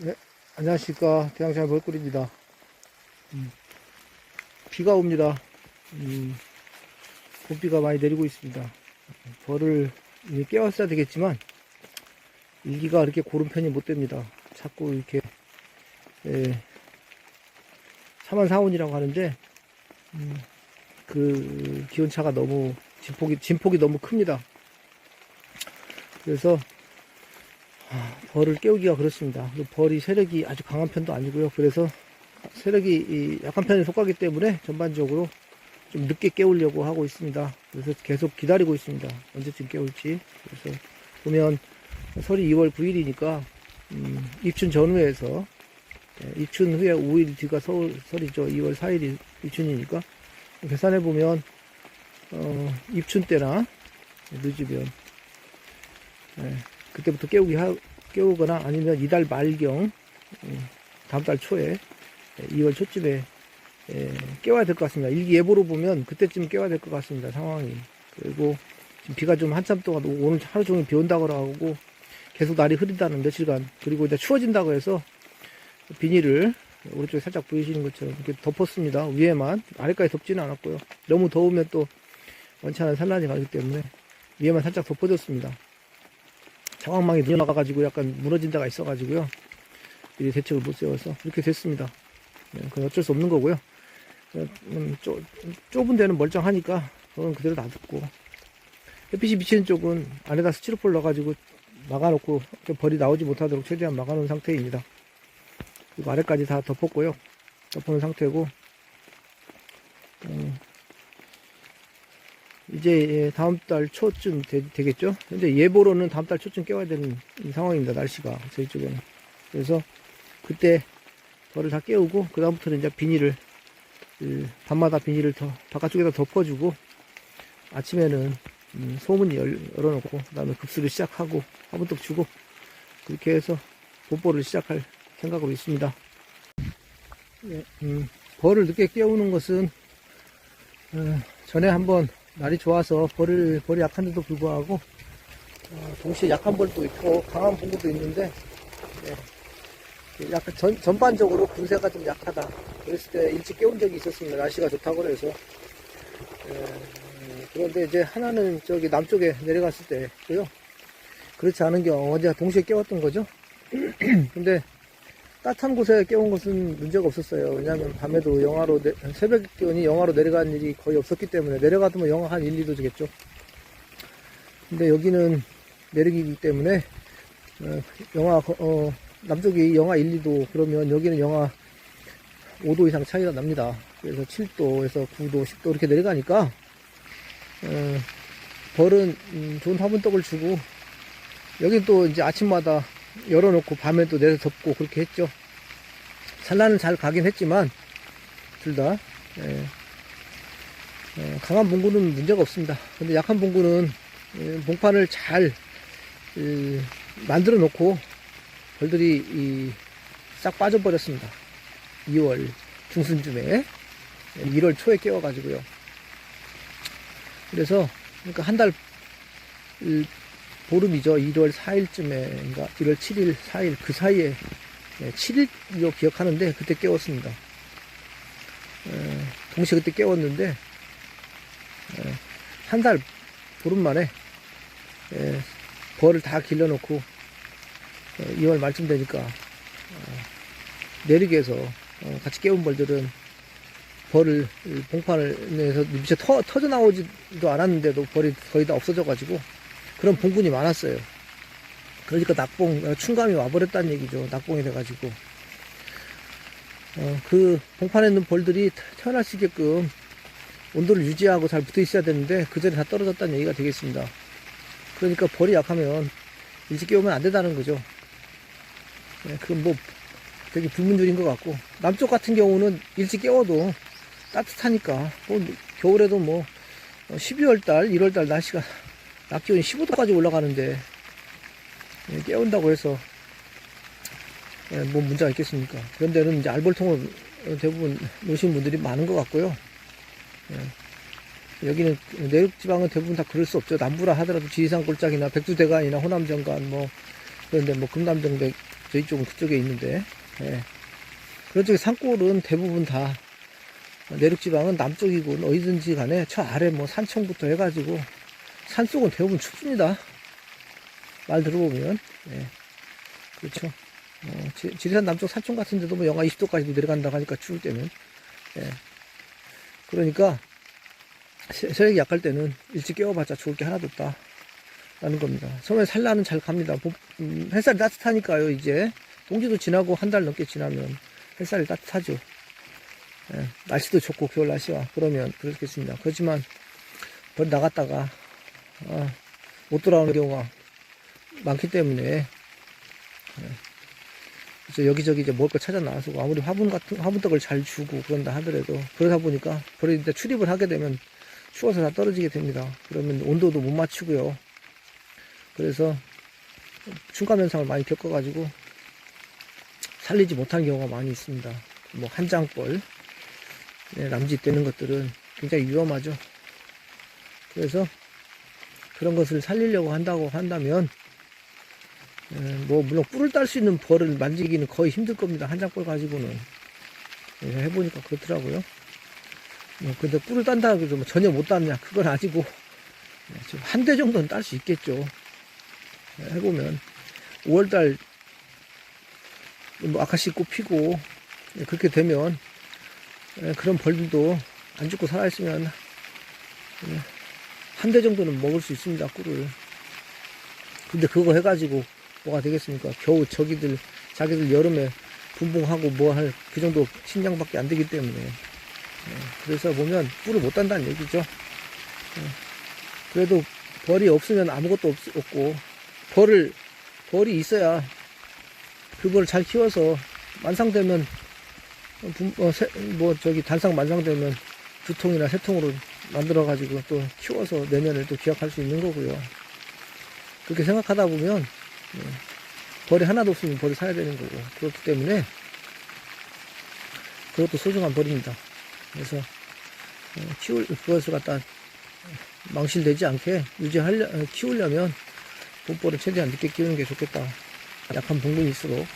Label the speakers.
Speaker 1: 네, 안녕하십니까. 대양잘 벌꿀입니다. 비가 옵니다. 봄비가 많이 내리고 있습니다. 벌을 이제 깨웠어야 되겠지만, 일기가 그렇게 고른 편이 못 됩니다. 자꾸 이렇게, 사만사온이라고 하는데, 그 기온차가 너무, 진폭이 너무 큽니다. 그래서, 벌을 깨우기가 그렇습니다. 벌이 세력이 아주 강한 편도 아니고요. 그래서 세력이 약한 편에 속하기 때문에 전반적으로 좀 늦게 깨우려고 하고 있습니다. 그래서 계속 기다리고 있습니다. 언제쯤 깨울지. 그래서 보면 설이 2월 9일이니까 입춘 전후에서 입춘 후에 5일 뒤가 설이죠. 2월 4일이 입춘이니까 계산해 보면 입춘 때나 늦으면 그때부터 깨우거나 아니면 이달 말경 다음 달 초에 2월 초쯤에 깨워야 될 것 같습니다. 일기예보로 보면 그때쯤 깨워야 될 것 같습니다. 상황이. 그리고 지금 비가 좀 한참 동안 오늘 하루 종일 비 온다고 하고 계속 날이 흐린다는 며칠간, 그리고 이제 추워진다고 해서 비닐을 오른쪽에 살짝 보이시는 것처럼 이렇게 덮었습니다. 위에만. 아래까지 덮지는 않았고요. 너무 더우면 또 원치 않은 산란이 가기 때문에 위에만 살짝 덮어줬습니다. 장황망이 눈이 나가가지고 약간 무너진 데가 있어가지고요. 이 대책을 못 세워서 이렇게 됐습니다. 그건 어쩔 수 없는 거고요. 좁은 데는 멀쩡하니까 그건 그대로 놔뒀고, 햇빛이 비치는 쪽은 안에다 스티로폼 넣어가지고 막아놓고 벌이 나오지 못하도록 최대한 막아놓은 상태입니다. 그리고 아래까지 다 덮었고요. 덮어놓은 상태고, 이제 다음 달 초쯤 되겠죠. 근데 예보로는 다음 달 초쯤 깨워야 되는 상황입니다. 날씨가 저희 쪽에는. 그래서 그때 벌을 다 깨우고 그 다음부터는 이제 비닐을 밤마다 비닐을 더 바깥쪽에다 덮어주고, 아침에는 소문 열어놓고 그 다음에 급수를 시작하고 화분떡 주고 그렇게 해서 봄벌을 시작할 생각으로 있습니다. 벌을 늦게 깨우는 것은 전에 한번 날이 좋아서 벌이 약한데도 불구하고 동시에 약한 벌도 있고 강한 벌도 있는데, 약간 전반적으로 분쇄가 좀 약하다 그랬을 때 일찍 깨운 적이 있었습니다. 날씨가 좋다고 그래서. 그런데 이제 하나는 저기 남쪽에 내려갔을 때고요. 그렇지 않은 게 어제 동시에 깨웠던 거죠. 근데 따뜻한 곳에 깨운 것은 문제가 없었어요. 왜냐하면 밤에도 영하로 새벽 기온이 영하로 내려간 일이 거의 없었기 때문에, 내려가도 뭐 영하 한 1, 2도 되겠죠. 근데 여기는 내리기 때문에 남쪽이 영하 1, 2도 그러면 여기는 영하 5도 이상 차이가 납니다. 그래서 7도에서 9도, 10도 이렇게 내려가니까 벌은 좋은 화분떡을 주고, 여긴 또 이제 아침마다 열어놓고 밤에 또 내려 덮고 그렇게 했죠. 산란은 잘 가긴 했지만 둘 다 강한 봉구는 문제가 없습니다. 근데 약한 봉구는 봉판을 잘 만들어 놓고 벌들이 싹 빠져버렸습니다. 2월 중순쯤에 1월 초에 깨워가지고요. 그래서 그러니까 한 달 보름이죠. 1월 4일쯤에, 1월 7일, 4일 그 사이에 7일로 기억하는데 그때 깨웠습니다. 동시에 그때 깨웠는데 한 달 보름 만에 벌을 다 길러놓고 2월 말쯤 되니까 내리게 해서 같이 깨운 벌들은 벌을 봉판을 내서 밑에 터져 나오지도 않았는데도 벌이 거의 다 없어져 가지고 그런 봉군이 많았어요. 그러니까 충감이 와버렸다는 얘기죠. 낙봉이 돼가지고 그 봉판에 있는 벌들이 태어날 수 있게끔 온도를 유지하고 잘 붙어 있어야 되는데 그 전에 다 떨어졌다는 얘기가 되겠습니다. 그러니까 벌이 약하면 일찍 깨우면 안 된다는 거죠. 그건 뭐 되게 불문율인 것 같고, 남쪽 같은 경우는 일찍 깨워도 따뜻하니까 겨울에도 12월달 1월달 날씨가 낮 기온이 15도까지 올라가는데 깨운다고 해서 뭐 문제가 있겠습니까? 그런 데는 이제 알볼통을 대부분 놓으신 분들이 많은 것 같고요. 여기는 내륙지방은 대부분 다 그럴 수 없죠. 남부라 하더라도 지리산 골짜기나 백두대간이나 호남정간 그런데 금남정백 저희 쪽은 그쪽에 있는데, 예. 그런 쪽에 산골은 대부분 다 내륙지방은 남쪽이고 어디든지 간에 저 아래 뭐 산청부터 해가지고 산속은 대부분 춥습니다. 말 들어보면. 예. 그렇죠. 지리산 남쪽 산청 같은 데도 뭐 영하 20도까지도 내려간다고 하니까 추울 때는. 예. 그러니까 세력이 약할 때는 일찍 깨워봤자 좋을 게 하나도 없다 라는 겁니다. 처음에 산란은 잘 갑니다. 햇살이 따뜻하니까요. 이제冬지도 지나고 한 달 넘게 지나면 햇살이 따뜻하죠. 예, 날씨도 좋고 겨울 날씨와 그러면 그렇겠습니다. 그렇지만 벌 나갔다가 못 돌아오는 경우가 많기 때문에, 예, 여기저기 이제 먹을 거 찾아 나와서 아무리 화분떡을 잘 주고 그런다 하더라도, 그러다 보니까 벌이 이제 출입을 하게 되면 추워서 다 떨어지게 됩니다. 그러면 온도도 못 맞추고요. 그래서 충감 현상을 많이 겪어가지고 살리지 못하는 경우가 많이 있습니다. 뭐 한장벌, 남짓되는 것들은 굉장히 위험하죠. 그래서 그런 것을 살리려고 한다면, 뭐 물론 뿔을 딸 수 있는 벌을 만지기는 거의 힘들 겁니다. 한장벌 가지고는. 해보니까 그렇더라고요. 근데 뿔을 딴다 해도 뭐 전혀 못 땄냐, 그건 아니고 지금 한 대 정도는 딸 수 있겠죠. 해보면 5월달 뭐 아카시 꽃 피고 그렇게 되면 그런 벌들도 안 죽고 살아있으면 한 대 정도는 먹을 수 있습니다. 꿀을. 근데 그거 해가지고 뭐가 되겠습니까? 겨우 자기들 여름에 분봉하고 뭐 할 그 정도 식량밖에 안 되기 때문에. 그래서 보면 꿀을 못 딴다는 얘기죠. 그래도 벌이 없으면 아무것도 없고, 벌이 있어야 그 벌을 잘 키워서 만상되면 단상 만상되면 2통이나 3통으로 만들어 가지고 또 키워서 내년에 또 기약할 수 있는 거고요. 그렇게 생각하다 보면 벌이 하나도 없으면 벌을 사야 되는 거고, 그렇기 때문에 그것도 소중한 벌입니다. 그래서 그것을 갖다 망실되지 않게 키우려면 봄벌을 최대한 늦게 키우는 게 좋겠다. 약한 붕붕일수록